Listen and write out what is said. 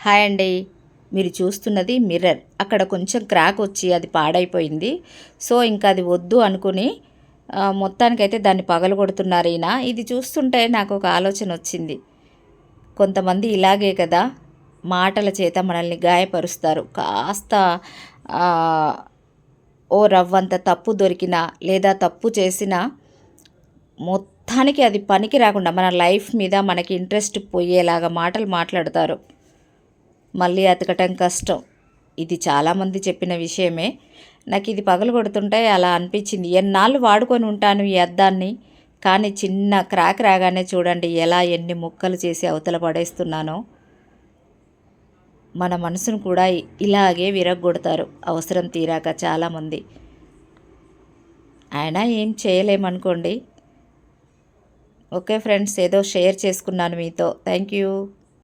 Hi అండి. మీరు చూస్తున్నది మిర్రర్. అక్కడ కొంచెం క్రాక్ వచ్చి అది పాడైపోయింది. సో ఇంకా అది వద్దు అనుకుని మొత్తానికైతే దాన్ని పగలగొడుతున్నారు ఈయన. ఇది చూస్తుంటే నాకు ఒక ఆలోచన వచ్చింది. కొంతమంది ఇలాగే కదా, మాటల చేత మనల్ని గాయపరుస్తారు. కాస్త ఓ రవ్వంత తప్పు దొరికినా లేదా తప్పు చేసినా మొత్తానికి అది పనికి రాకుండా మన లైఫ్ మీద మనకి ఇంట్రెస్ట్ పోయేలాగా మాటలు మాట్లాడతారు. మళ్ళీ అతకటం కష్టం. ఇది చాలామంది చెప్పిన విషయమే. నాకు ఇది పగలగొడుతుంటే అలా అనిపించింది. ఎన్నాళ్ళు వాడుకొని ఉంటాను ఈ అద్దాన్ని, కానీ చిన్న క్రాక్ రాగానే చూడండి ఎలా ఎన్ని ముక్కలు చేసి అవతల పడేస్తున్నానో. మన మనసును కూడా ఇలాగే విరగ్గొడతారు అవసరం తీరాక చాలామంది. అయినా ఏం చేయలేమనుకోండి. ఓకే ఫ్రెండ్స్, ఏదో షేర్ చేసుకున్నాను మీతో. Thank you.